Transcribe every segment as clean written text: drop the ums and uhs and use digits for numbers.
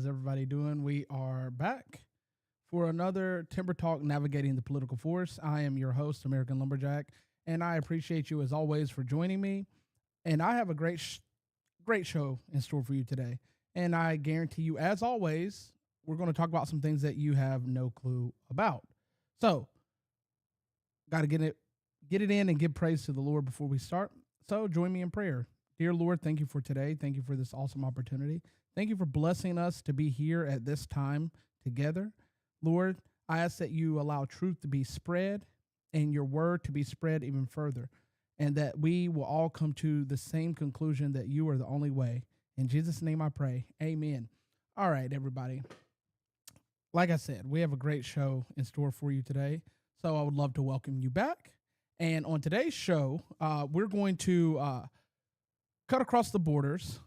How's everybody doing? We are back for another Timber Talk Navigating the Political Force. I am your host, American Lumberjack, and I appreciate you as always for joining me. And I have a great show in store for you today. And I guarantee you, as always, we're going to talk about some things that you have no clue about. So, got to get it in and give praise to the Lord before we start. So, join me in prayer. Dear Lord, thank you for today. Thank you for this awesome opportunity. Thank you for blessing us to be here at this time together. Lord, I ask that you allow truth to be spread and your word to be spread even further, and that we will all come to the same conclusion that you are the only way. In Jesus' name I pray. Amen. All right, everybody. Like I said, we have a great show in store for you today, so I would love to welcome you back. And on today's show, we're going to cut across the borders,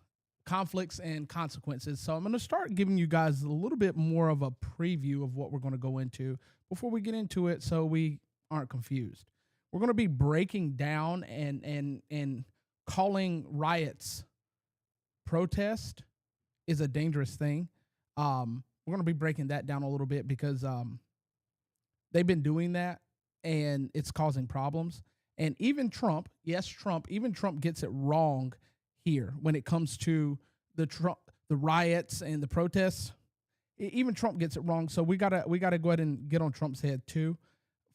conflicts and consequences. So I'm going to start giving you guys a little bit more of a preview of what we're going to go into before we get into it, so we aren't confused. We're going to be breaking down and calling riots protest is a dangerous thing. We're going to be breaking that down a little bit because they've been doing that and it's causing problems. And even Trump, even Trump gets it wrong here when it comes to the riots and the protests. Even Trump gets it wrong. So we gotta go ahead and get on Trump's head too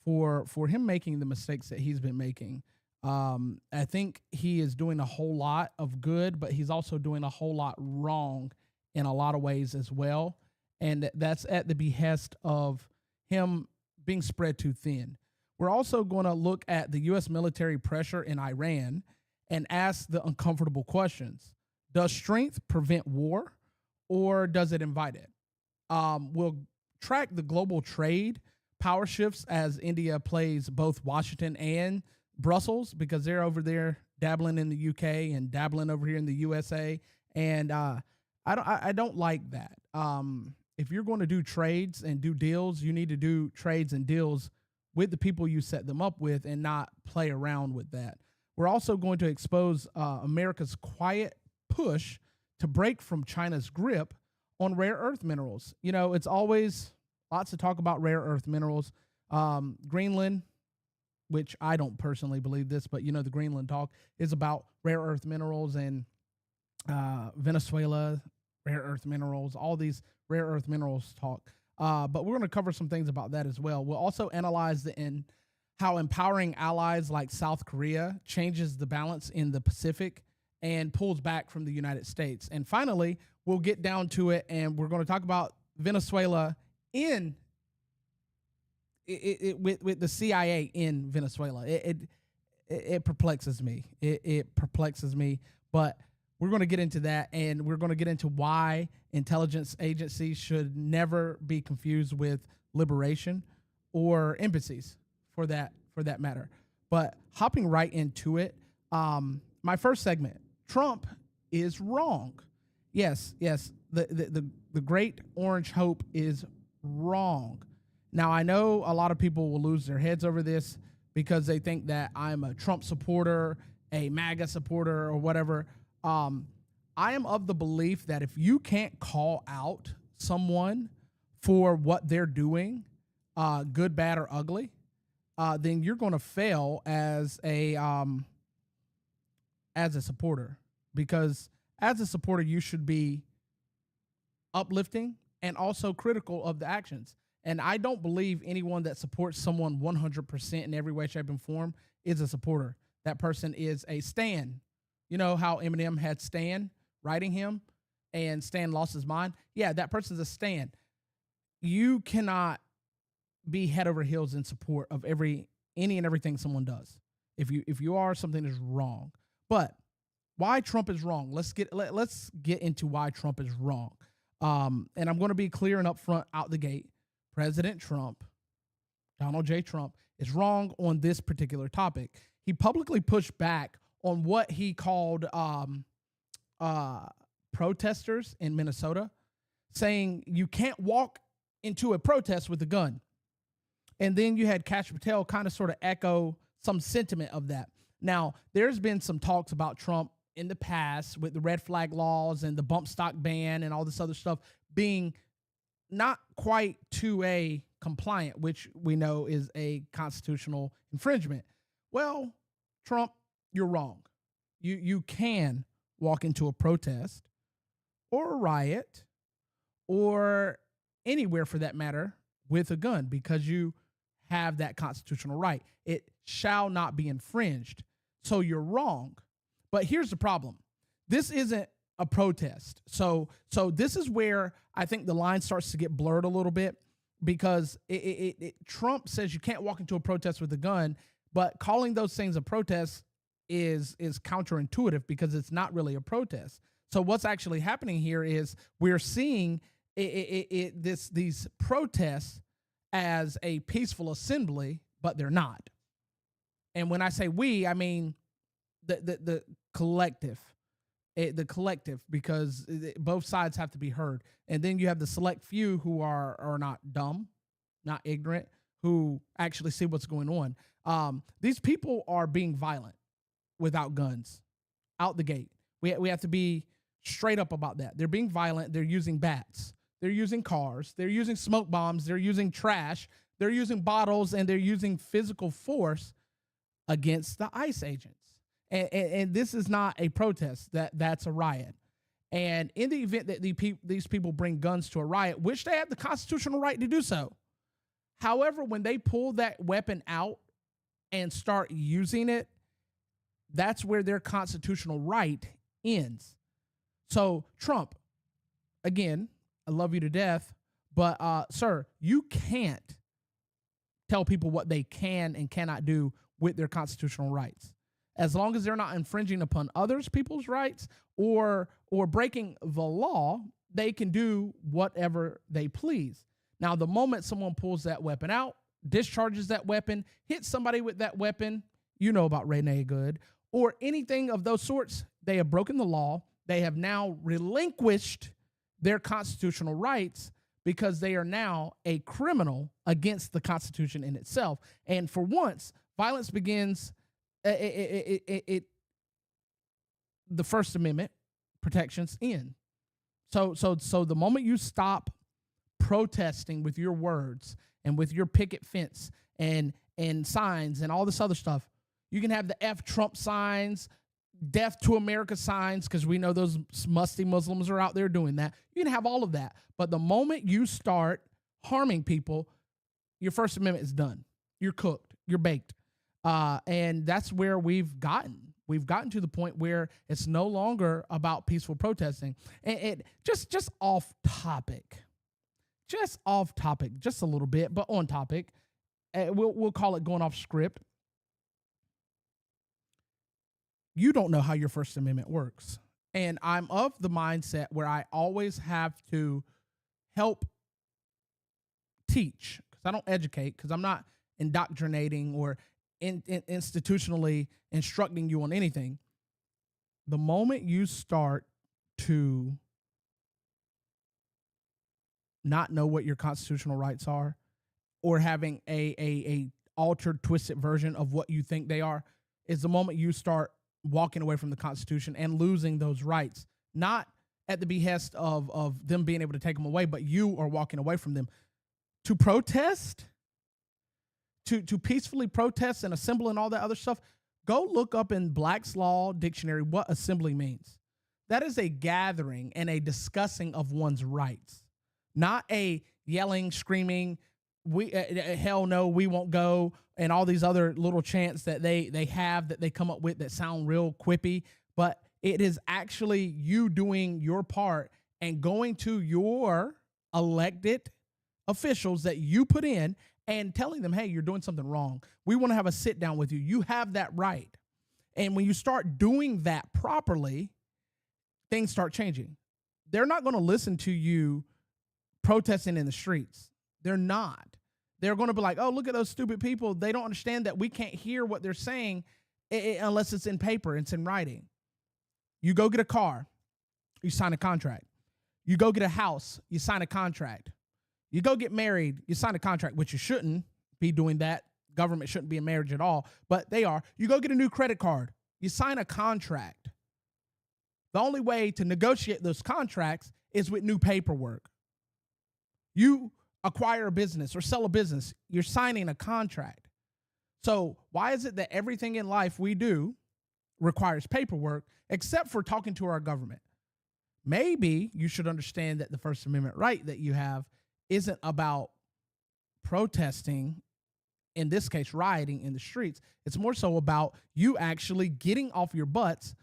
for him making the mistakes that he's been making. I think he is doing a whole lot of good, but he's also doing a whole lot wrong in a lot of ways as well. And that's at the behest of him being spread too thin. We're also going to look at the U.S. military pressure in Iran and ask the uncomfortable questions. Does strength prevent war, or does it invite it? We'll track the global trade power shifts as India plays both Washington and Brussels, because they're over there dabbling in the UK and dabbling over here in the USA. And I don't like that. If you're going to do trades and do deals, you need to do trades and deals with the people you set them up with and not play around with that. We're also going to expose America's quiet push to break from China's grip on rare earth minerals. You know, it's always lots to talk about rare earth minerals. Greenland, which I don't personally believe this, but you know, the Greenland talk is about rare earth minerals, and Venezuela, rare earth minerals, all these rare earth minerals talk. But we're going to cover some things about that as well. We'll also analyze how empowering allies like South Korea changes the balance in the Pacific and pulls back from the United States. And finally, we'll get down to it, and we're going to talk about Venezuela with the CIA in Venezuela. It perplexes me. It perplexes me, but we're going to get into that, and we're going to get into why intelligence agencies should never be confused with liberation or embassies for that matter. But hopping right into it, my first segment, Trump is wrong. Yes, the great orange hope is wrong. Now, I know a lot of people will lose their heads over this because they think that I'm a Trump supporter, a MAGA supporter, or whatever. I am of the belief that if you can't call out someone for what they're doing, good, bad, or ugly, then you're going to fail as a supporter. Because as a supporter, you should be uplifting and also critical of the actions. And I don't believe anyone that supports someone 100% in every way, shape, and form is a supporter. That person is a stan. You know how Eminem had Stan writing him and Stan lost his mind? Yeah, that person's a stan. You cannot be head over heels in support of any and everything someone does. If you are, something is wrong. But why Trump is wrong? Let's get into why Trump is wrong. And I'm going to be clear and upfront out the gate. President Trump, Donald J. Trump, is wrong on this particular topic. He publicly pushed back on what he called protesters in Minnesota, saying you can't walk into a protest with a gun. And then you had Kash Patel kind of sort of echo some sentiment of that. Now, there's been some talks about Trump in the past with the red flag laws and the bump stock ban and all this other stuff being not quite 2A compliant, which we know is a constitutional infringement. Well, Trump, you're wrong. You can walk into a protest or a riot or anywhere for that matter with a gun because you have that constitutional right. It shall not be infringed. So you're wrong. But here's the problem. This isn't a protest. So this is where I think the line starts to get blurred a little bit because Trump says you can't walk into a protest with a gun, but calling those things a protest is counterintuitive because it's not really a protest. So what's actually happening here is we're seeing these protests as a peaceful assembly, but they're not. And when I say we, I mean the collective. The collective, because both sides have to be heard. And then you have the select few who are not dumb, not ignorant, who actually see what's going on. These people are being violent without guns out the gate. We have to be straight up about that. They're being violent. They're using bats. They're using cars. They're using smoke bombs. They're using trash. They're using bottles, and they're using physical force against the ICE agents. And this is not a protest. That's a riot. And in the event that these people bring guns to a riot, which they have the constitutional right to do so, however, when they pull that weapon out and start using it, that's where their constitutional right ends. So Trump, again, I love you to death, but sir, you can't tell people what they can and cannot do with their constitutional rights. As long as they're not infringing upon others people's rights or breaking the law, they can do whatever they please. Now, the moment someone pulls that weapon out, discharges that weapon, hits somebody with that weapon, you know about Renee Good, or anything of those sorts, they have broken the law. They have now relinquished their constitutional rights because they are now a criminal against the Constitution in itself. And for once, violence begins. The First Amendment protections end. So the moment you stop protesting with your words and with your picket fence and signs and all this other stuff, you can have the F Trump signs, Death to America signs, because we know those musty Muslims are out there doing that. You can have all of that. But the moment you start harming people, your First Amendment is done. You're cooked. You're baked. And that's where we've gotten. We've gotten to the point where it's no longer about peaceful protesting. And just off topic, just a little bit, but on topic. We'll call it going off script. You don't know how your First Amendment works. And I'm of the mindset where I always have to help teach, because I don't educate, because I'm not indoctrinating or institutionally instructing you on anything. The moment you start to not know what your constitutional rights are, or having a altered, twisted version of what you think they are, is the moment you start walking away from the Constitution and losing those rights, not at the behest of them being able to take them away, but you are walking away from them. To protest, to peacefully protest and assemble and all that other stuff, go look up in Black's Law Dictionary what assembly means. That is a gathering and a discussing of one's rights, not a yelling, screaming, we hell no, we won't go, and all these other little chants that they have that they come up with that sound real quippy. But it is actually you doing your part and going to your elected officials that you put in and telling them, hey, you're doing something wrong. We want to have a sit down with you. You have that right. And when you start doing that properly, things start changing. They're not going to listen to you protesting in the streets. They're not. They're going to be like, oh, look at those stupid people. They don't understand that we can't hear what they're saying unless it's in paper, it's in writing. You go get a car, you sign a contract. You go get a house, you sign a contract. You go get married, you sign a contract, which you shouldn't be doing that. Government shouldn't be in marriage at all, but they are. You go get a new credit card, you sign a contract. The only way to negotiate those contracts is with new paperwork. You acquire a business or sell a business, you're signing a contract. So why is it that everything in life we do requires paperwork except for talking to our government? Maybe you should understand that the First Amendment right that you have isn't about protesting, in this case, rioting in the streets. It's more so about you actually getting off your butts,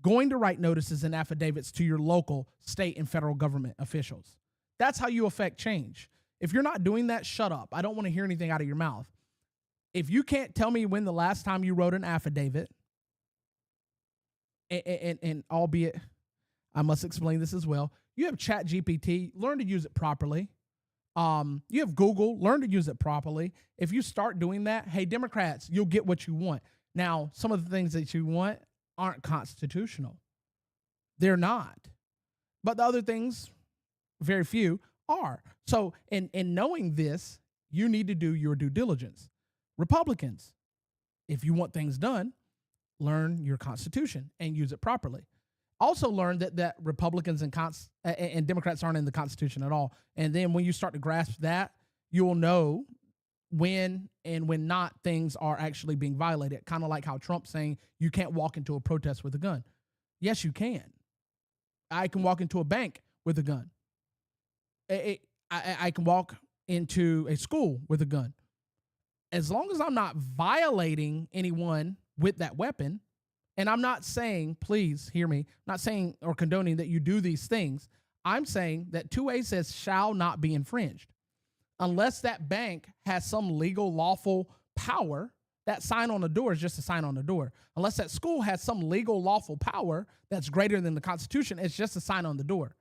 going to write notices and affidavits to your local, state, and federal government officials. That's how you affect change. If you're not doing that, shut up. I don't want to hear anything out of your mouth. If you can't tell me when the last time you wrote an affidavit, and albeit I must explain this as well, you have ChatGPT, learn to use it properly. You have Google, learn to use it properly. If you start doing that, hey, Democrats, you'll get what you want. Now, some of the things that you want aren't constitutional. They're not. But the other things, very few, are. So in knowing this, you need to do your due diligence. Republicans, if you want things done, learn your Constitution and use it properly. Also learn that Republicans and Democrats aren't in the Constitution at all. And then when you start to grasp that, you'll know when and when not things are actually being violated. Kind of like how Trump's saying you can't walk into a protest with a gun. Yes, you can. I can walk into a bank with a gun. I can walk into a school with a gun. As long as I'm not violating anyone with that weapon, and I'm not saying, please hear me, not saying or condoning that you do these things. I'm saying that 2A says shall not be infringed. Unless that bank has some legal, lawful power, that sign on the door is just a sign on the door. Unless that school has some legal, lawful power that's greater than the Constitution, it's just a sign on the door.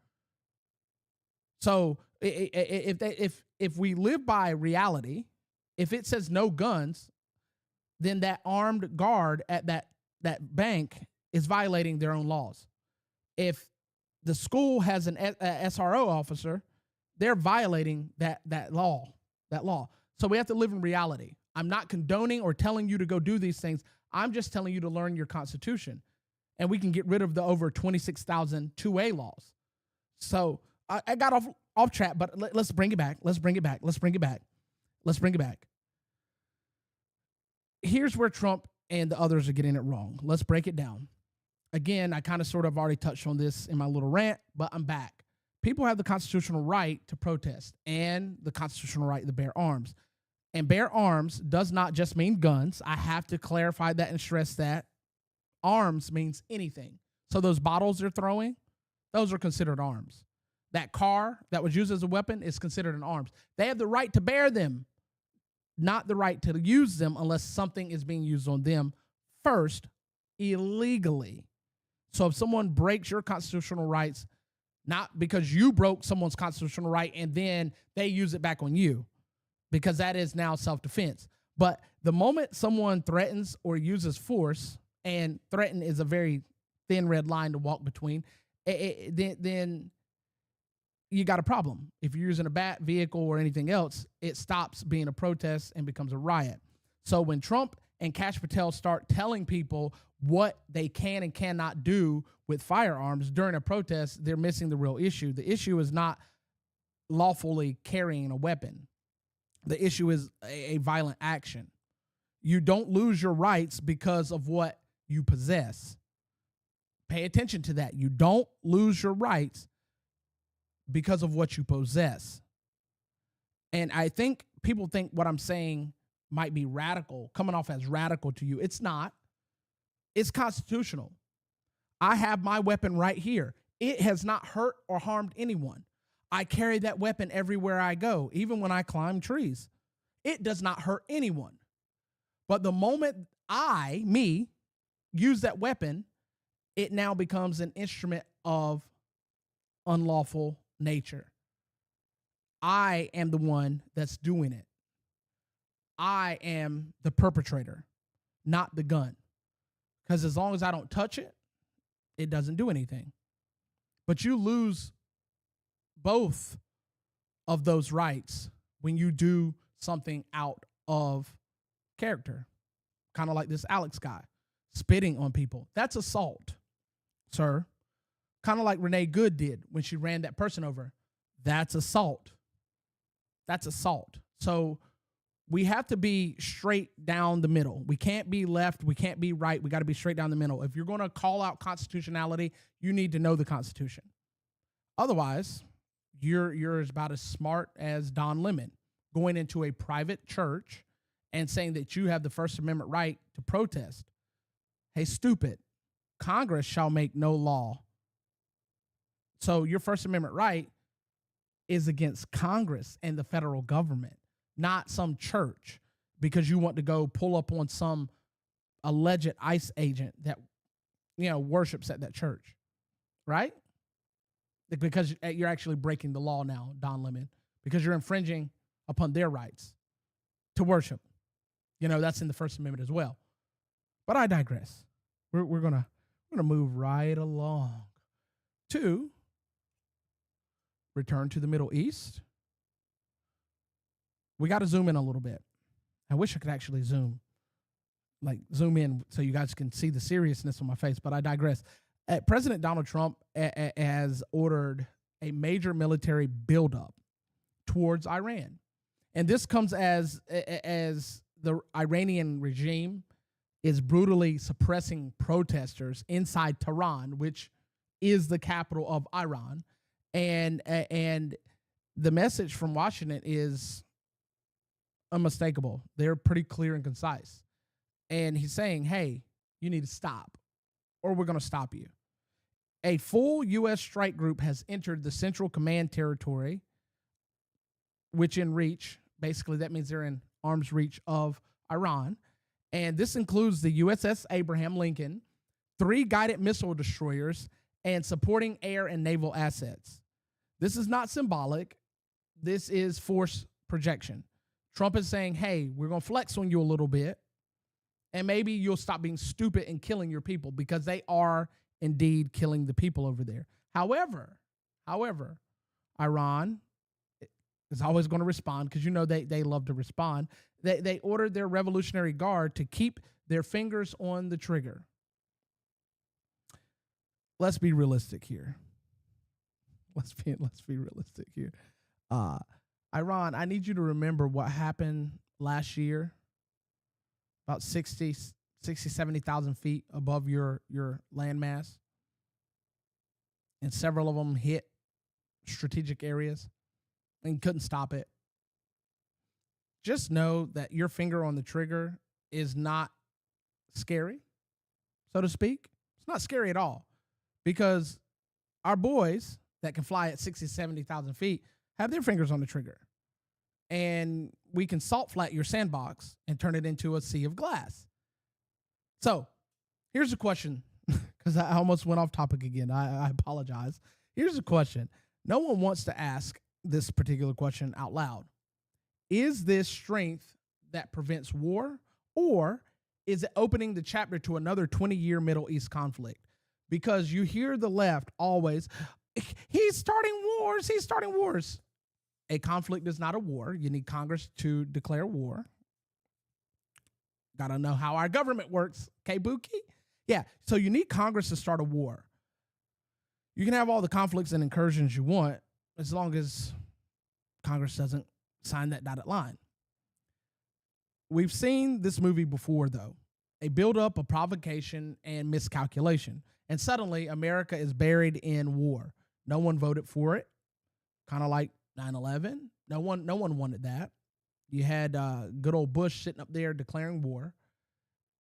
So if we live by reality, if it says no guns, then that armed guard at that bank is violating their own laws. If the school has an SRO officer, they're violating that law. So we have to live in reality. I'm not condoning or telling you to go do these things. I'm just telling you to learn your Constitution, and we can get rid of the over 26,000 2A laws. So I got off track, but let's bring it back. Here's where Trump and the others are getting it wrong. Let's break it down. Again, I kind of sort of already touched on this in my little rant, but I'm back. People have the constitutional right to protest and the constitutional right to bear arms. And bear arms does not just mean guns. I have to clarify that and stress that. Arms means anything. So those bottles they're throwing, those are considered arms. That car that was used as a weapon is considered an arms. They have the right to bear them, not the right to use them unless something is being used on them first illegally. So if someone breaks your constitutional rights, not because you broke someone's constitutional right and then they use it back on you, because that is now self-defense. But the moment someone threatens or uses force, and threaten is a very thin red line to walk between, then you got a problem. If you're using a bat, vehicle, or anything else, it stops being a protest and becomes a riot. So when Trump and Kash Patel start telling people what they can and cannot do with firearms during a protest, they're missing the real issue. The issue is not lawfully carrying a weapon. The issue is a violent action. You don't lose your rights because of what you possess. Pay attention to that. You don't lose your rights because of what you possess. And I think people think what I'm saying might be radical, coming off as radical to you. It's not. It's constitutional. I have my weapon right here. It has not hurt or harmed anyone. I carry that weapon everywhere I go, even when I climb trees. It does not hurt anyone. But the moment me, use that weapon, it now becomes an instrument of unlawful nature. I am the one that's doing it. I am the perpetrator, not the gun. Because as long as I don't touch it, it doesn't do anything. But you lose both of those rights when you do something out of character. Kind of like this Alex guy spitting on people. That's assault, sir. kind of like Renee Good did when she ran that person over. That's assault. That's assault. So we have to be straight down the middle. We can't be left. We can't be right. We got to be straight down the middle. If you're going to call out constitutionality, you need to know the Constitution. Otherwise, you're about as smart as Don Lemon going into a private church and saying that you have the First Amendment right to protest. Hey, stupid. Congress shall make no law. So your First Amendment right is against Congress and the federal government, not some church, because you want to go pull up on some alleged ICE agent that, worships at that church, right? Because you're actually breaking the law now, Don Lemon, because you're infringing upon their rights to worship. That's in the First Amendment as well. But I digress. We're gonna move right along to return to the Middle East. We got to zoom in a little bit. I wish I could actually zoom in so you guys can see the seriousness on my face, but I digress. President Donald Trump has ordered a major military buildup towards Iran. And this comes as the Iranian regime is brutally suppressing protesters inside Tehran, which is the capital of Iran. And the message from Washington is unmistakable. They're pretty clear and concise. And he's saying, hey, you need to stop, or we're going to stop you. A full U.S. strike group has entered the Central Command territory, which in reach, basically that means they're in arm's reach of Iran. And this includes the USS Abraham Lincoln, 3 guided missile destroyers, and supporting air and naval assets. This is not symbolic. This is force projection. Trump is saying, hey, we're going to flex on you a little bit, and maybe you'll stop being stupid and killing your people, because they are indeed killing the people over there. However, Iran is always going to respond, because they love to respond. They ordered their Revolutionary Guard to keep their fingers on the trigger. Let's be realistic here. Let's be realistic here. Iran, I need you to remember what happened last year, about 70,000 feet above your landmass. And several of them hit strategic areas and couldn't stop it. Just know that your finger on the trigger is not scary, so to speak. It's not scary at all, because our boys that can fly at 70,000 feet have their fingers on the trigger. And we can salt flat your sandbox and turn it into a sea of glass. So here's a question, because I almost went off topic again. I apologize. Here's a question. No one wants to ask this particular question out loud. Is this strength that prevents war, or is it opening the chapter to another 20-year Middle East conflict? Because you hear the left always, he's starting wars. A conflict is not a war. You need Congress to declare war. Got to know how our government works, K-Buki? Yeah, so you need Congress to start a war. You can have all the conflicts and incursions you want, as long as Congress doesn't sign that dotted line. We've seen this movie before, though. A buildup, a provocation, and miscalculation. And suddenly, America is buried in war. No one voted for it. Kind of like 9/11. No one wanted that. You had good old Bush sitting up there declaring war.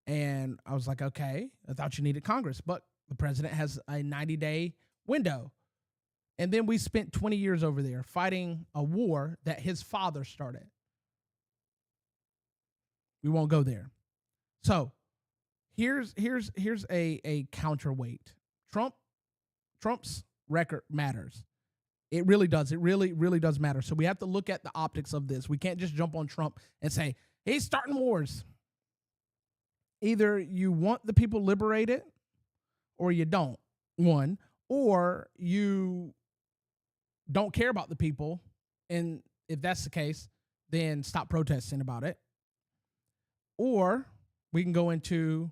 And I was like, okay, I thought you needed Congress. But the president has a 90-day window. And then we spent 20 years over there fighting a war that his father started. We won't go there. So here's a counterweight. Trump's record matters. It really does. It really does matter. So we have to look at the optics of this. We can't just jump on Trump and say, he's starting wars. Either you want the people liberated or you don't, one, or you don't care about the people. And if that's the case, then stop protesting about it. Or we can go into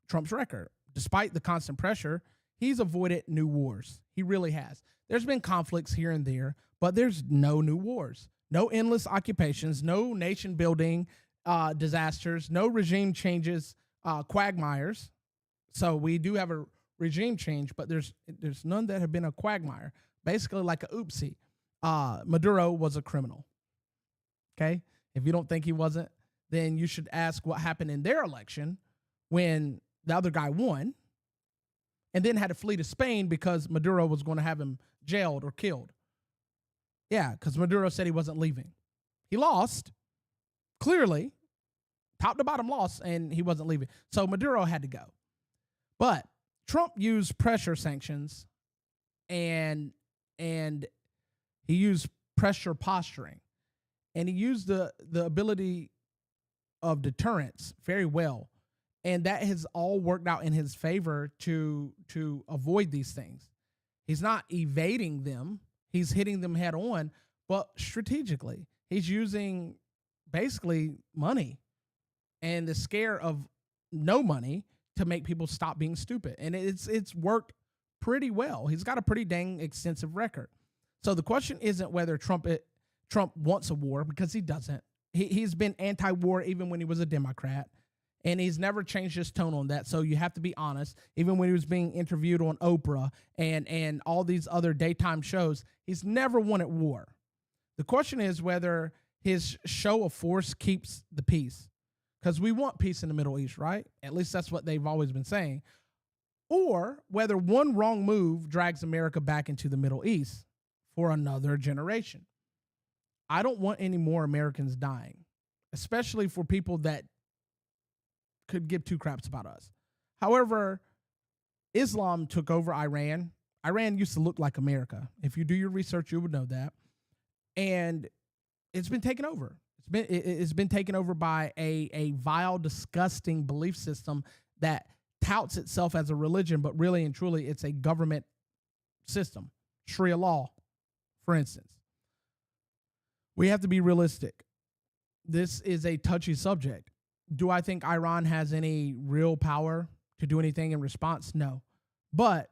Trump's record. Despite the constant pressure, he's avoided new wars. He really has. There's been conflicts here and there, but there's no new wars, no endless occupations, no nation building disasters, no regime changes, quagmires. So we do have a regime change, but there's none that have been a quagmire. Basically, like a oopsie. Maduro was a criminal. Okay, if you don't think he wasn't, then you should ask what happened in their election when the other guy won, and then had to flee to Spain because Maduro was going to have him jailed or killed. Yeah, because Maduro said he wasn't leaving. He lost, clearly, top to bottom lost, and he wasn't leaving. So Maduro had to go. But Trump used pressure sanctions, and he used pressure posturing, and he used the ability of deterrence very well. And that has all worked out in his favor to avoid these things. He's not evading them. He's hitting them head on, but strategically. He's using basically money and the scare of no money to make people stop being stupid. And it's worked pretty well. He's got a pretty dang extensive record. So the question isn't whether Trump wants a war, because he doesn't. He's been anti-war even when he was a Democrat. And he's never changed his tone on that. So you have to be honest. Even when he was being interviewed on Oprah and all these other daytime shows, he's never wanted war. The question is whether his show of force keeps the peace. Because we want peace in the Middle East, right? At least that's what they've always been saying. Or whether one wrong move drags America back into the Middle East for another generation. I don't want any more Americans dying, especially for people that could give two craps about us. However, Islam took over Iran. Iran used to look like America. If you do your research, you would know that. And it's been taken over. It's been taken over by a vile, disgusting belief system that touts itself as a religion, but really and truly it's a government system. Sharia law, for instance. We have to be realistic. This is a touchy subject. Do I think Iran has any real power to do anything in response? No. But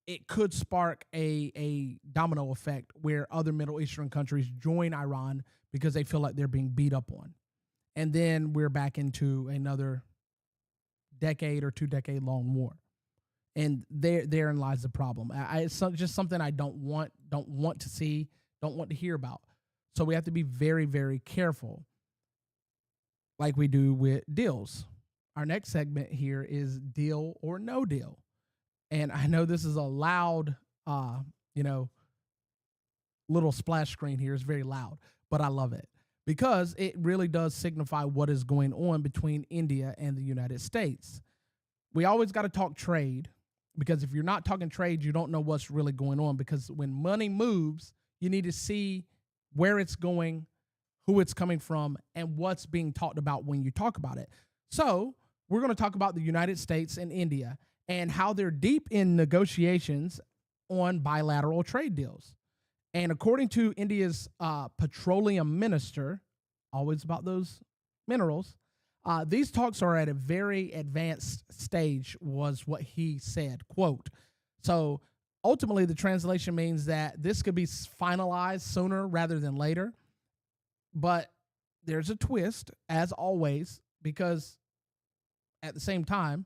it could spark a domino effect where other Middle Eastern countries join Iran because they feel like they're being beat up on. And then we're back into another decade or 2 decade long war. And therein lies the problem. It's just something I don't want to see, don't want to hear about. So we have to be very, very careful, like we do with deals. Our next segment here is deal or no deal. And I know this is a loud, little splash screen here. It's very loud, but I love it because it really does signify what is going on between India and the United States. We always got to talk trade, because if you're not talking trade, you don't know what's really going on, because when money moves, you need to see where it's going, who it's coming from, and what's being talked about when you talk about it. So we're going to talk about the United States and India and how they're deep in negotiations on bilateral trade deals. And according to India's petroleum minister, always about those minerals, these talks are at a very advanced stage, was what he said, quote. So ultimately, the translation means that this could be finalized sooner rather than later. But there's a twist, as always, because at the same time,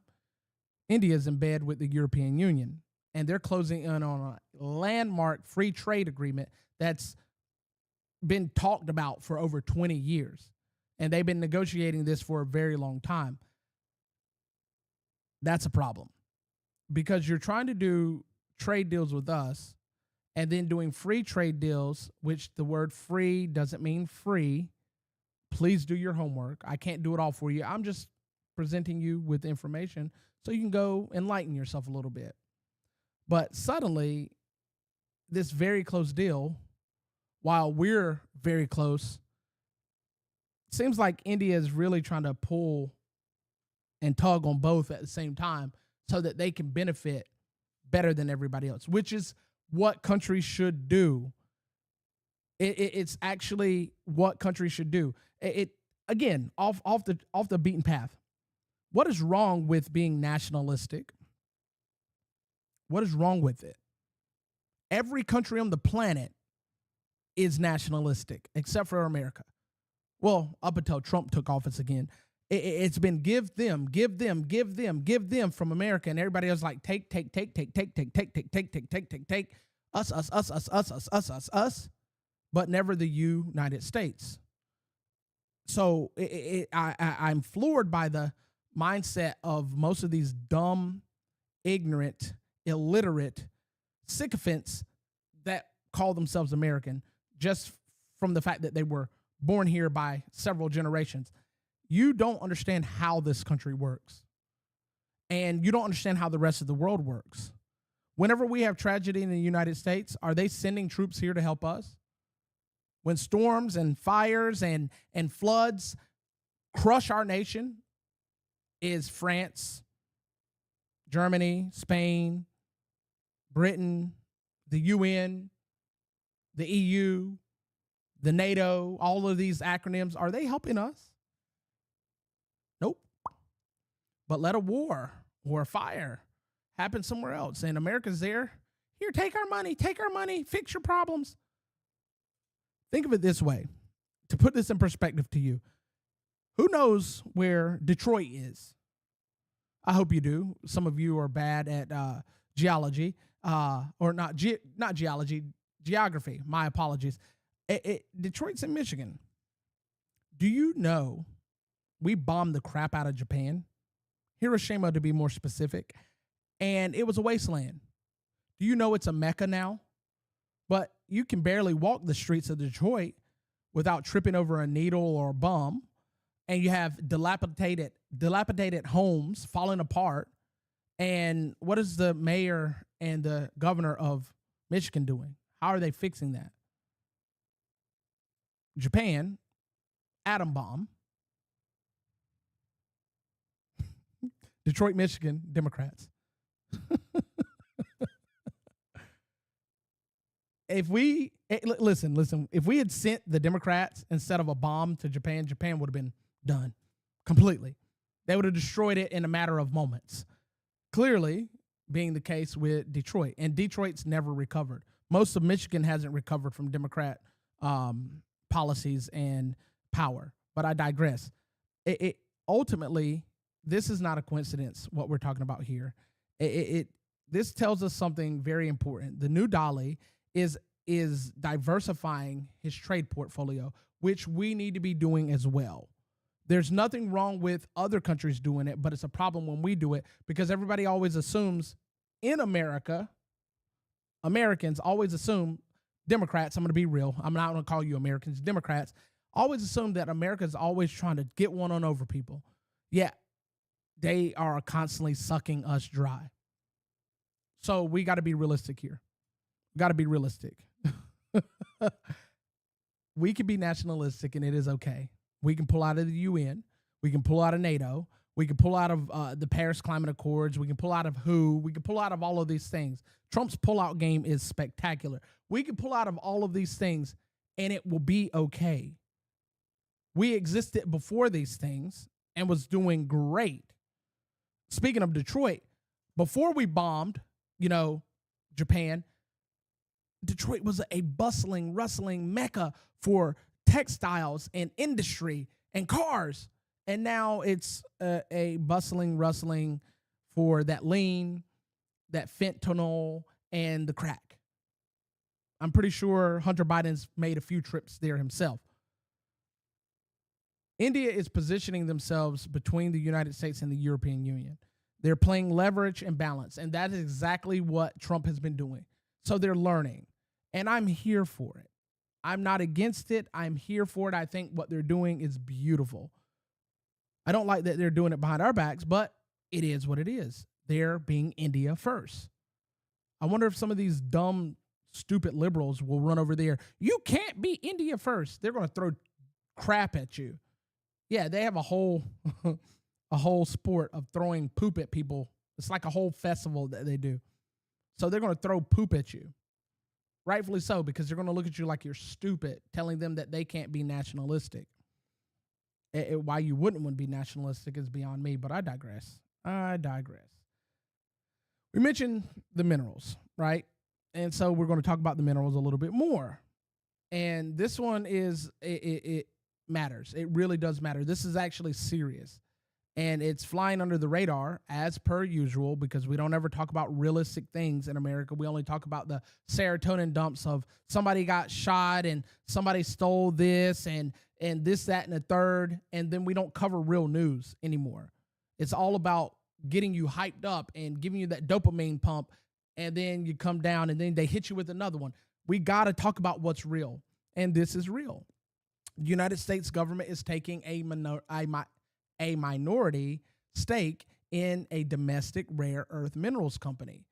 India is in bed with the European Union, and they're closing in on a landmark free trade agreement that's been talked about for over 20 years. And they've been negotiating this for a very long time. That's a problem, because you're trying to do trade deals with us and then doing free trade deals, which the word free doesn't mean free. Please do your homework. I can't do it all for you. I'm just presenting you with information so you can go enlighten yourself a little bit. But suddenly, this very close deal, while we're very close, seems like India is really trying to pull and tug on both at the same time so that they can benefit better than everybody else, which is what countries should do. It's actually what countries should do. Again, off the beaten path. What is wrong with being nationalistic, What is wrong with it? Every country on the planet is nationalistic except for America. Well, up until Trump took office again. It's been give them from America, and everybody else like take, us, but never the United States. So I'm floored by the mindset of most of these dumb, ignorant, illiterate sycophants that call themselves American just from the fact that they were born here by several generations. You don't understand how this country works. And you don't understand how the rest of the world works. Whenever we have tragedy in the United States, are they sending troops here to help us? When storms and fires and floods crush our nation, is France, Germany, Spain, Britain, the UN, the EU, the NATO, all of these acronyms, are they helping us? Nope. But let a war or a fire happen somewhere else, and America's there. Here, take our money, fix your problems. Think of it this way, to put this in perspective to you. Who knows where Detroit is? I hope you do. Some of you are bad at geology, or not geology, geography. My apologies. Detroit's in Michigan. Do you know we bombed the crap out of Japan? Hiroshima, to be more specific. And it was a wasteland. Do you know it's a Mecca now? But you can barely walk the streets of Detroit without tripping over a needle or a bomb. And you have dilapidated homes falling apart. And what is the mayor and the governor of Michigan doing? How are they fixing that? Japan, atom bomb. Detroit, Michigan, Democrats. If we listen, if we had sent the Democrats instead of a bomb to Japan, Japan would have been done completely. They would have destroyed it in a matter of moments. Clearly, being the case with Detroit, and Detroit's never recovered. Most of Michigan hasn't recovered from Democrat policies and power. But I digress. Ultimately, this is not a coincidence. What we're talking about here, this tells us something very important. The new Dolly is diversifying his trade portfolio, which we need to be doing as well. There's nothing wrong with other countries doing it, but it's a problem when we do it because everybody always assumes in America, Americans always assume, Democrats, I'm going to be real, I'm not going to call you Americans, Democrats, always assume that America is always trying to get one on over people. Yeah, they are constantly sucking us dry. So we got to be realistic here. Got to be realistic. We can be nationalistic, and it is okay. We can pull out of the UN. We can pull out of NATO. We can pull out of the Paris Climate Accords. We can pull out of WHO. We can pull out of all of these things. Trump's pullout game is spectacular. We can pull out of all of these things, and it will be okay. We existed before these things and was doing great. Speaking of Detroit, before we bombed, Japan, Detroit was a bustling, rustling mecca for textiles and industry and cars. And now it's a bustling, rustling for that lean, that fentanyl, and the crack. I'm pretty sure Hunter Biden's made a few trips there himself. India is positioning themselves between the United States and the European Union. They're playing leverage and balance, and that is exactly what Trump has been doing. So they're learning, and I'm here for it. I'm not against it. I'm here for it. I think what they're doing is beautiful. I don't like that they're doing it behind our backs, but it is what it is. They're being India first. I wonder if some of these dumb, stupid liberals will run over there. You can't be India first. They're going to throw crap at you. Yeah, they have a whole sport of throwing poop at people. It's like a whole festival that they do. So they're going to throw poop at you. Rightfully so, because they're going to look at you like you're stupid, telling them that they can't be nationalistic. Why you wouldn't want to be nationalistic is beyond me, but I digress. We mentioned the minerals, right? And so we're going to talk about the minerals a little bit more. And this one it matters. It really does matter. This is actually serious. And it's flying under the radar as per usual because we don't ever talk about realistic things in America. We only talk about the serotonin dumps of somebody got shot and somebody stole this and this, that, and the third. And then we don't cover real news anymore. It's all about getting you hyped up and giving you that dopamine pump. And then you come down and then they hit you with another one. We got to talk about what's real. And this is real. The United States government is taking a minority stake in a domestic rare earth minerals company.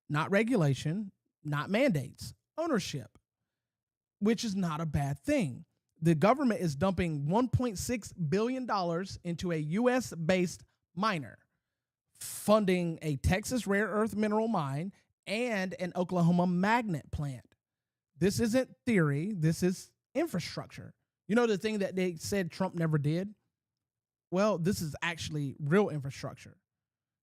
Not regulation, not mandates, ownership, which is not a bad thing. The government is dumping $1.6 billion into a U.S.-based miner, funding a Texas rare earth mineral mine and an Oklahoma magnet plant. This isn't theory. This is infrastructure. You know the thing that they said Trump never did? Well, this is actually real infrastructure.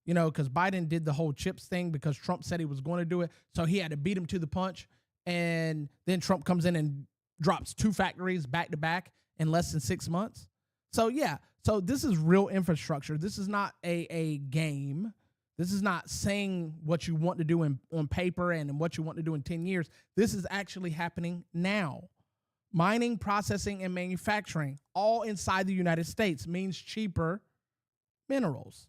You know, because Biden did the whole chips thing because Trump said he was going to do it. So he had to beat him to the punch. And then Trump comes in and drops 2 factories back to back in less than 6 months. So, yeah. So this is real infrastructure. This is not a game. This is not saying what you want to do on paper and what you want to do in 10 years. This is actually happening now. Mining, processing, and manufacturing, all inside the United States, means cheaper minerals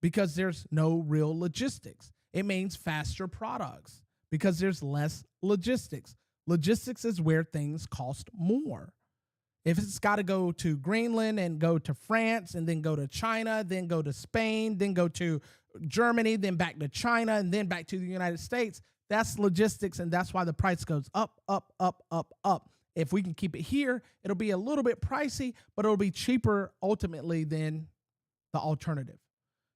because there's no real logistics. It means faster products because there's less logistics. Logistics is where things cost more. If it's got to go to Greenland and go to France and then go to China, then go to Spain, then go to Germany, then back to China, and then back to the United States, that's logistics, and that's why the price goes up, up, up, up, up. If we can keep it here, it'll be a little bit pricey, but it'll be cheaper ultimately than the alternative.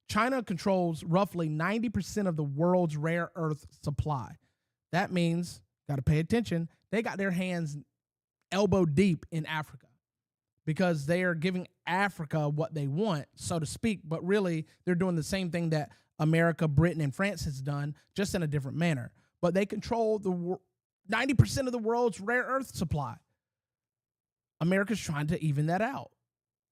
China controls roughly 90% of the world's rare earth supply. That means, got to pay attention, they got their hands elbow deep in Africa because they are giving Africa what they want, so to speak, but really they're doing the same thing that America, Britain, and France has done, just in a different manner. But they control the 90% of the world's rare earth supply. America's trying to even that out.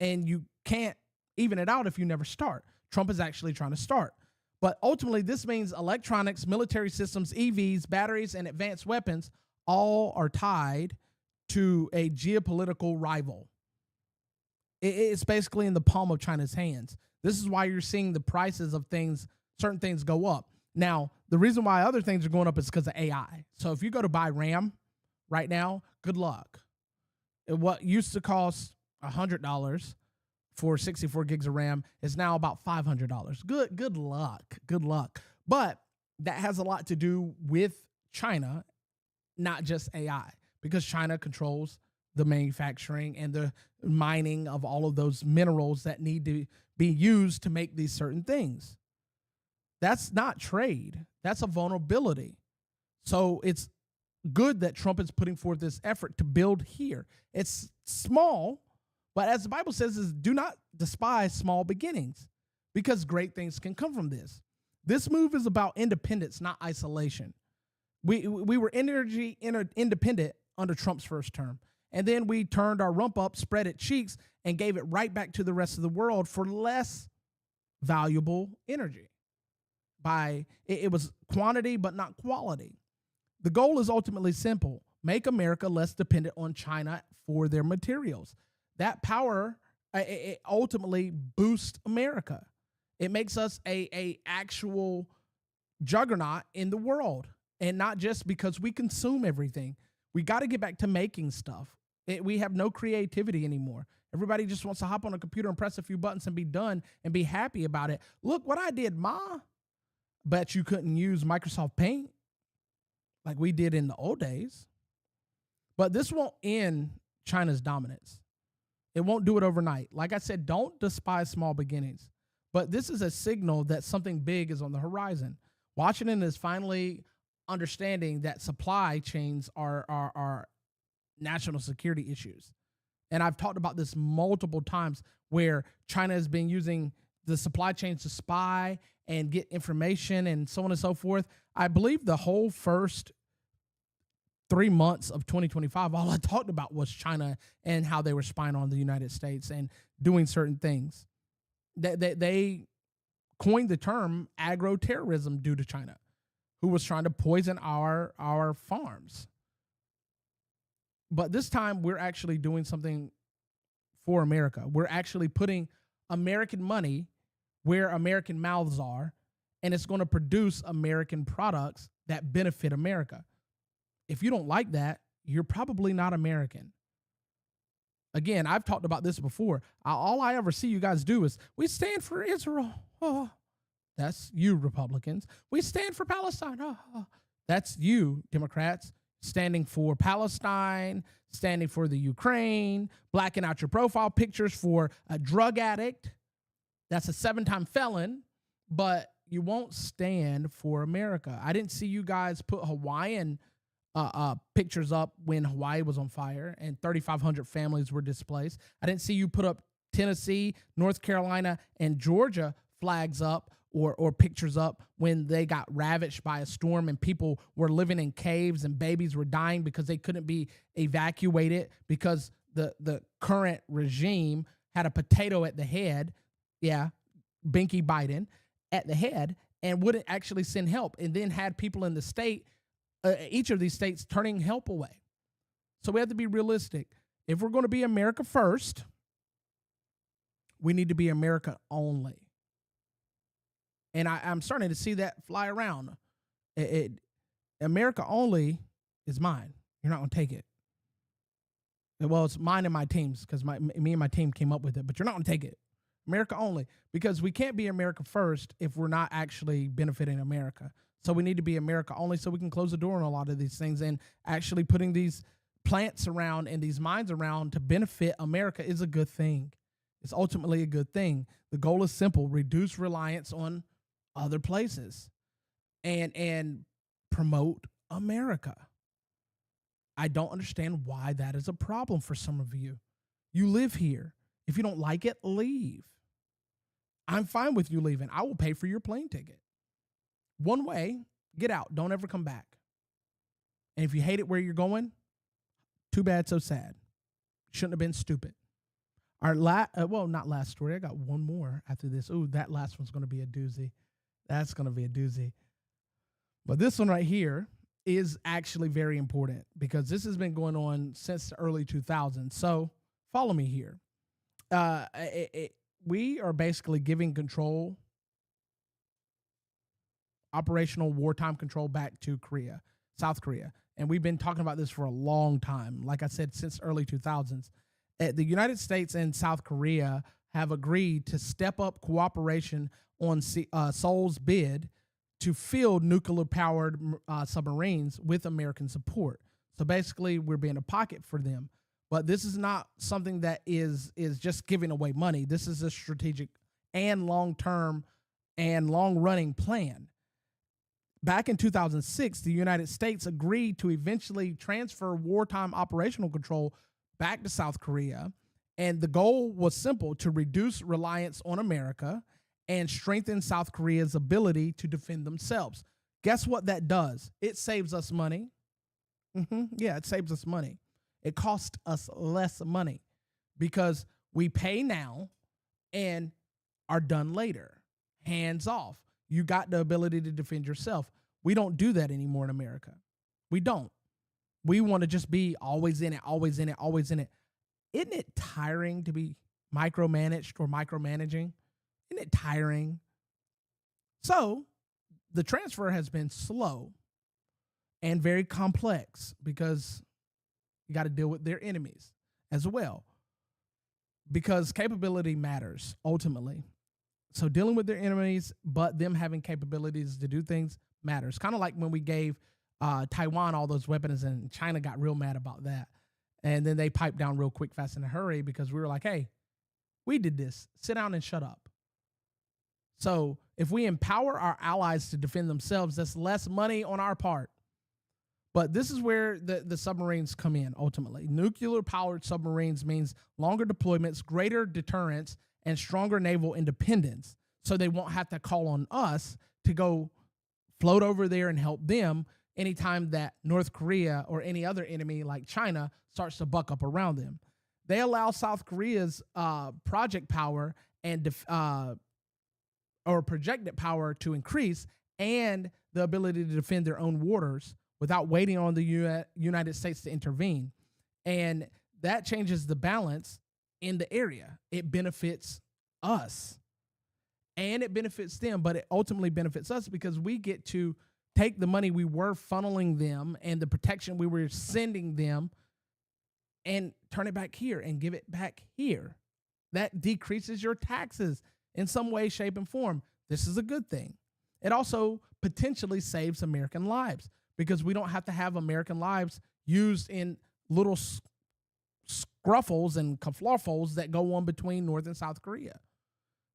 And you can't even it out if you never start. Trump is actually trying to start. But ultimately, this means electronics, military systems, EVs, batteries, and advanced weapons all are tied to a geopolitical rival. It's basically in the palm of China's hands. This is why you're seeing the prices of things, certain things go up. Now, the reason why other things are going up is because of AI. So if you go to buy RAM right now, good luck. What used to cost $100 for 64 gigs of RAM is now about $500. Good luck. But that has a lot to do with China, not just AI, because China controls the manufacturing and the mining of all of those minerals that need to be used to make these certain things. That's not trade. That's a vulnerability. So it's good that Trump is putting forth this effort to build here. It's small, but as the Bible says, is do not despise small beginnings because great things can come from this. This move is about independence, not isolation. We were energy independent under Trump's first term. And then we turned our rump up, spread it cheeks, and gave it right back to the rest of the world for less valuable energy. It was quantity, but not quality. The goal is ultimately simple. Make America less dependent on China for their materials. That power, it ultimately boosts America. It makes us a actual juggernaut in the world. And not just because we consume everything. We got to get back to making stuff. We have no creativity anymore. Everybody just wants to hop on a computer and press a few buttons and be done and be happy about it. Look what I did, Ma. Bet you couldn't use Microsoft Paint like we did in the old days. But this won't end China's dominance. It won't do it overnight. Like I said, don't despise small beginnings. But this is a signal that something big is on the horizon. Washington is finally understanding that supply chains are national security issues. And I've talked about this multiple times where China has been using the supply chains to spy and get information and so on and so forth. I believe the whole first 3 months of 2025, all I talked about was China and how they were spying on the United States and doing certain things. They coined the term agro-terrorism due to China, who was trying to poison our farms. But this time, we're actually doing something for America. We're actually putting American money where American mouths are, and it's going to produce American products that benefit America. If you don't like that, you're probably not American. Again, I've talked about this before. All I ever see you guys do is, we stand for Israel. Oh, that's you, Republicans. We stand for Palestine. Oh, that's you, Democrats, standing for Palestine, standing for the Ukraine, blacking out your profile pictures for a drug addict. That's a 7-time felon, but you won't stand for America. I didn't see you guys put Hawaiian pictures up when Hawaii was on fire and 3,500 families were displaced. I didn't see you put up Tennessee, North Carolina, and Georgia flags up or pictures up when they got ravaged by a storm and people were living in caves and babies were dying because they couldn't be evacuated because the current regime had a potato at the head. Yeah, Binky Biden at the head, and wouldn't actually send help, and then had people in the state, each of these states, turning help away. So we have to be realistic. If we're going to be America first, we need to be America only. And I'm starting to see that fly around. America only is mine. You're not going to take it. Well, it's mine and my team's, because me and my team came up with it, but you're not going to take it. America only, because we can't be America first if we're not actually benefiting America. So we need to be America only so we can close the door on a lot of these things, and actually putting these plants around and these mines around to benefit America is a good thing. It's ultimately a good thing. The goal is simple: reduce reliance on other places and promote America. I don't understand why that is a problem for some of you. You live here. If you don't like it, leave. I'm fine with you leaving. I will pay for your plane ticket. One way, get out. Don't ever come back. And if you hate it where you're going, too bad, so sad. Shouldn't have been stupid. Our not last story. I got one more after this. Ooh, that last one's going to be a doozy. That's going to be a doozy. But this one right here is actually very important because this has been going on since the early 2000s. So follow me here. We are basically giving control, operational wartime control, back to Korea, South Korea. And we've been talking about this for a long time. Like I said, since early 2000s. The United States and South Korea have agreed to step up cooperation on Seoul's bid to field nuclear-powered submarines with American support. So basically, we're being a pocket for them. But this is not something that is just giving away money. This is a strategic and long-term and long-running plan. Back in 2006, the United States agreed to eventually transfer wartime operational control back to South Korea. And the goal was simple: to reduce reliance on America and strengthen South Korea's ability to defend themselves. Guess what that does? It saves us money. Yeah, it saves us money. It costs us less money because we pay now and are done later. Hands off. You got the ability to defend yourself. We don't do that anymore in America. We don't. We want to just be always in it, always in it, always in it. Isn't it tiring to be micromanaged or micromanaging? Isn't it tiring? So the transfer has been slow and very complex because you got to deal with their enemies as well, because capability matters ultimately. So dealing with their enemies, but them having capabilities to do things matters. Kind of like when we gave Taiwan all those weapons and China got real mad about that. And then they piped down real quick, fast, in a hurry because we were like, hey, we did this. Sit down and shut up. So if we empower our allies to defend themselves, that's less money on our part. But this is where the submarines come in, ultimately. Nuclear-powered submarines means longer deployments, greater deterrence, and stronger naval independence. so they won't have to call on us to go float over there and help them anytime that North Korea or any other enemy like China starts to buck up around them. They allow South Korea's project power and or projected power to increase, and the ability to defend their own waters without waiting on the United States to intervene. And that changes the balance in the area. It benefits us and it benefits them, but it ultimately benefits us because we get to take the money we were funneling them and the protection we were sending them and turn it back here and give it back here. That decreases your taxes in some way, shape, and form. This is a good thing. It also potentially saves American lives because we don't have to have American lives used in little scruffles and kerfluffles that go on between North and South Korea.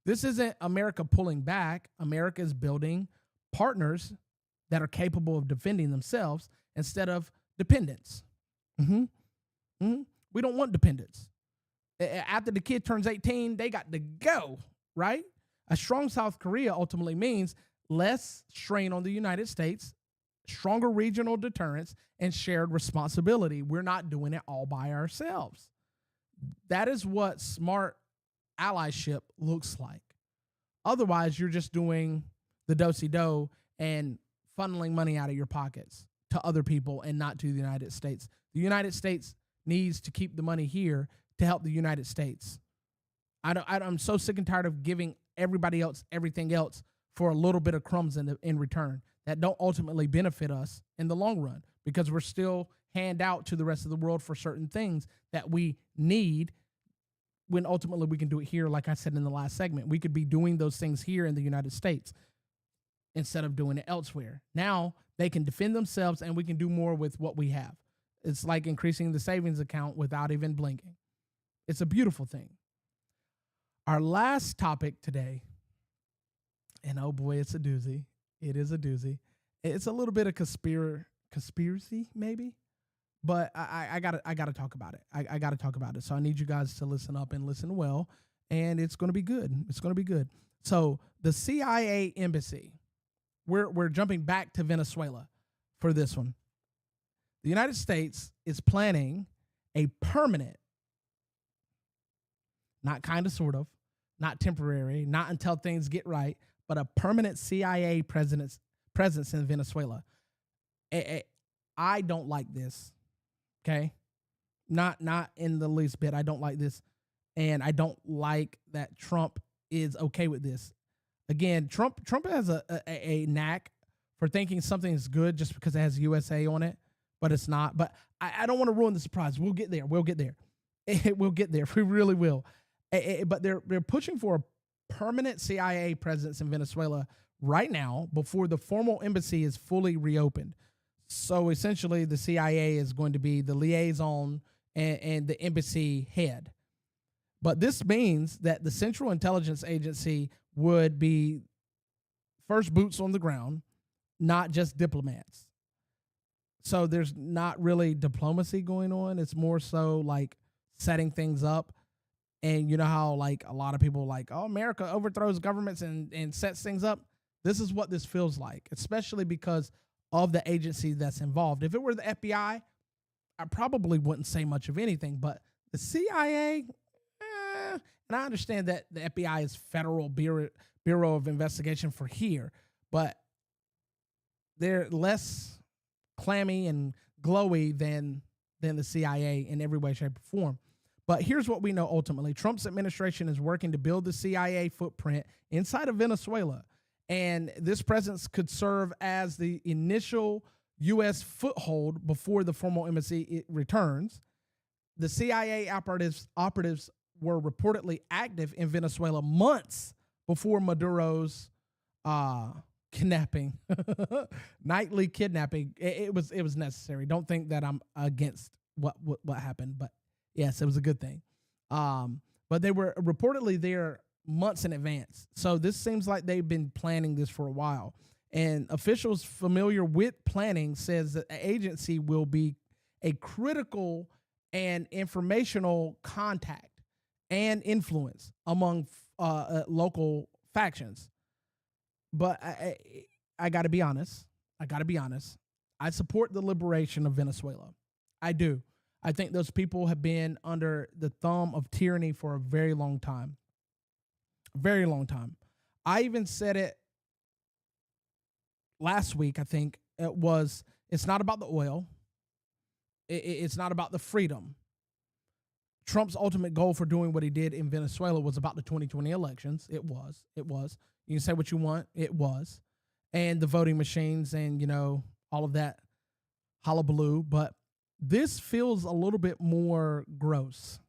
This isn't America pulling back. America is building partners that are capable of defending themselves instead of dependence. We don't want dependence. After the kid turns 18, they got to go, right? A strong South Korea ultimately means less strain on the United States, stronger regional deterrence, and shared responsibility. We're not doing it all by ourselves. That is what smart allyship looks like. Otherwise, you're just doing the do-si-do and funneling money out of your pockets to other people and not to the United States. The United States needs to keep the money here to help the United States. I'm so sick and tired of giving everybody else everything else for a little bit of crumbs in return that don't ultimately benefit us in the long run, because we're still hand out to the rest of the world for certain things that we need when ultimately we can do it here. Like I said in the last segment, we could be doing those things here in the United States instead of doing it elsewhere. Now they can defend themselves and we can do more with what we have. It's like increasing the savings account without even blinking. It's a beautiful thing. Our last topic today, and oh boy, it's a doozy. It is a doozy. It's a little bit of conspiracy, maybe, but I gotta talk about it. I gotta talk about it. So I need you guys to listen up and listen well, and it's gonna be good. It's gonna be good. So the CIA embassy, we're jumping back to Venezuela for this one. The United States is planning a permanent, not kind of, sort of, not temporary, not until things get right, but a permanent CIA presence in Venezuela. I don't like this, okay? Not in the least bit. I don't like this, and I don't like that Trump is okay with this. Again, Trump has a knack for thinking something is good just because it has USA on it, but it's not. But I don't want to ruin the surprise. We'll get there. We'll get there. We'll get there. We really will. But they're pushing for a permanent CIA presence in Venezuela right now before the formal embassy is fully reopened. So essentially, the CIA is going to be the liaison and the embassy head. But this means that the Central Intelligence Agency would be first boots on the ground, not just diplomats. So there's not really diplomacy going on. It's more so like setting things up. And you know how like a lot of people like, oh, America overthrows governments and sets things up. This is what this feels like, especially because of the agency that's involved. If it were the FBI, I probably wouldn't say much of anything. But the CIA, and I understand that the FBI is Federal Bureau of Investigation for here, but they're less clammy and glowy than the CIA in every way, shape, or form. But here's what we know ultimately. Trump's administration is working to build the CIA footprint inside of Venezuela. And this presence could serve as the initial U.S. foothold before the formal embassy returns. The CIA operatives were reportedly active in Venezuela months before Maduro's kidnapping, nightly kidnapping. It was necessary. Don't think that I'm against what happened, but yes, it was a good thing. But they were reportedly there months in advance. So this seems like they've been planning this for a while. And officials familiar with planning says that the agency will be a critical and informational contact and influence among local factions. But I got to be honest. I got to be honest. I support the liberation of Venezuela. I do. I think those people have been under the thumb of tyranny for a very long time. Very long time. I even said it last week, I think. It's not about the oil. It's not about the freedom. Trump's ultimate goal for doing what he did in Venezuela was about the 2020 elections. It was. You can say what you want. It was. And the voting machines and, all of that hullabaloo. But this feels a little bit more gross.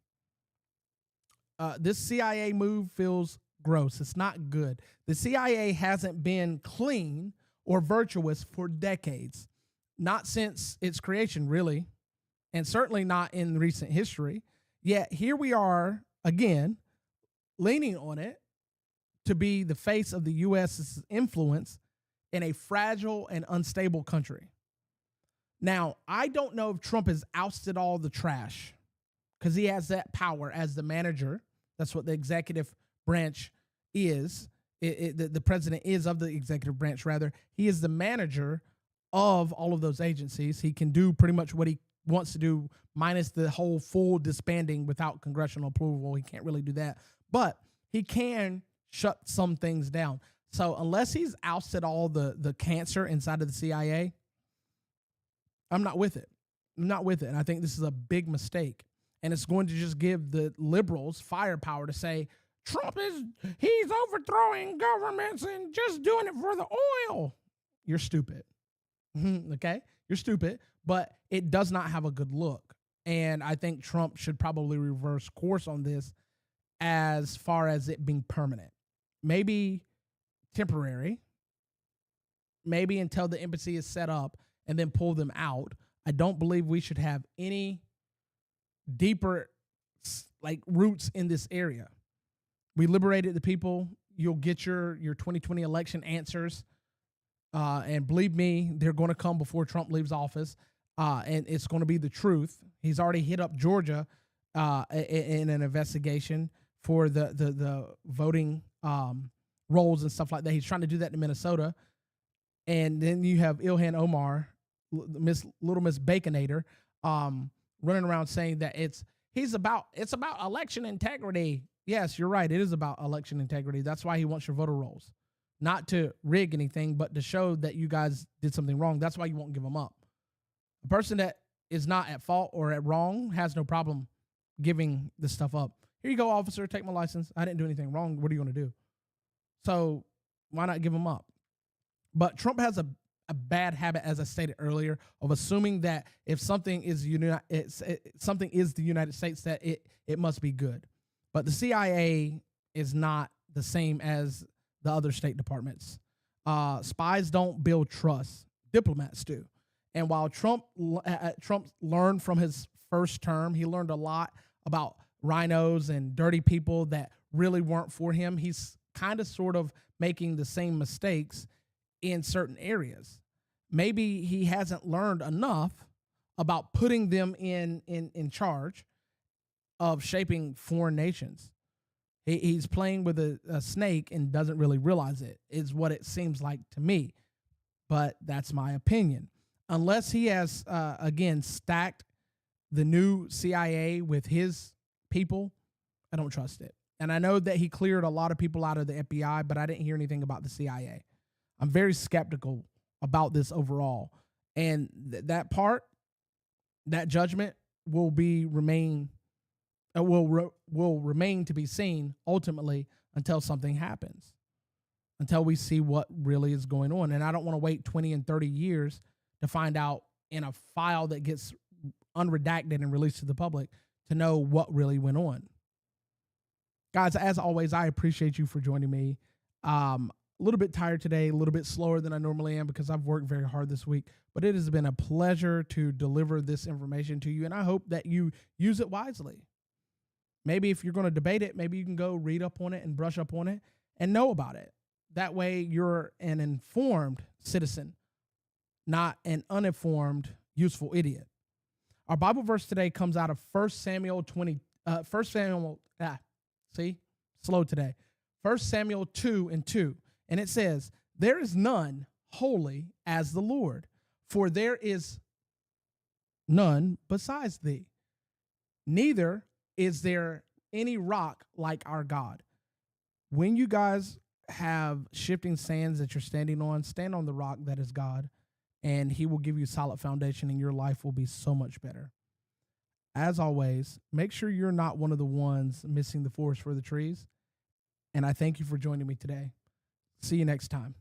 This CIA move feels gross. It's not good. The CIA hasn't been clean or virtuous for decades. Not since its creation, really. And certainly not in recent history. Yet here we are, again, leaning on it to be the face of the U.S.'s influence in a fragile and unstable country. Now, I don't know if Trump has ousted all the trash because he has that power as the manager. That's what the executive branch is. The president is of the executive branch, rather. He is the manager of all of those agencies. He can do pretty much what he wants to do, minus the whole full disbanding without congressional approval. He can't really do that. But he can shut some things down. So unless he's ousted all the cancer inside of the CIA, I'm not with it. I'm not with it. And I think this is a big mistake. And it's going to just give the liberals firepower to say, he's overthrowing governments and just doing it for the oil. You're stupid. Okay? You're stupid. But it does not have a good look. And I think Trump should probably reverse course on this as far as it being permanent. Maybe temporary. Maybe until the embassy is set up and then pull them out. I don't believe we should have any deeper roots in this area. We liberated the people. You'll get your 2020 election answers. And believe me, they're going to come before Trump leaves office. And it's going to be the truth. He's already hit up Georgia in an investigation for the voting rolls and stuff like that. He's trying to do that in Minnesota. And then you have Ilhan Omar, Little Miss Baconator, running around saying that it's about election integrity. Yes, you're right. It is about election integrity. That's why he wants your voter rolls. Not to rig anything, but to show that you guys did something wrong. That's why you won't give them up. A person that is not at fault or at wrong has no problem giving this stuff up. Here you go, officer. Take my license. I didn't do anything wrong. What are you going to do? So why not give them up? But Trump has a bad habit, as I stated earlier, of assuming that if something is something is the United States, that it must be good. But the CIA is not the same as the other state departments. Spies don't build trust. Diplomats do. And while Trump learned from his first term, he learned a lot about rhinos and dirty people that really weren't for him. He's kind of sort of making the same mistakes in certain areas. Maybe he hasn't learned enough about putting them in charge of shaping foreign nations. He's playing with a snake and doesn't really realize it, is what it seems like to me. But that's my opinion. Unless he has, again, stacked the new CIA with his people, I don't trust it. And I know that he cleared a lot of people out of the FBI, but I didn't hear anything about the CIA. I'm very skeptical about this overall. And that judgment will remain to be seen ultimately until something happens, until we see what really is going on. And I don't want to wait 20 and 30 years to find out in a file that gets unredacted and released to the public to know what really went on. Guys, as always, I appreciate you for joining me. A little bit tired today, a little bit slower than I normally am because I've worked very hard this week, but it has been a pleasure to deliver this information to you, and I hope that you use it wisely. Maybe if you're going to debate it, maybe you can go read up on it and brush up on it and know about it. That way you're an informed citizen, not an uninformed, useful idiot. Our Bible verse today comes out of 1 Samuel 20. 1 Samuel, slow today. 1 Samuel 2:2. And it says, there is none holy as the Lord, for there is none besides thee. Neither is there any rock like our God. When you guys have shifting sands that you're standing on, stand on the rock that is God, and he will give you a solid foundation, and your life will be so much better. As always, make sure you're not one of the ones missing the forest for the trees. And I thank you for joining me today. See you next time.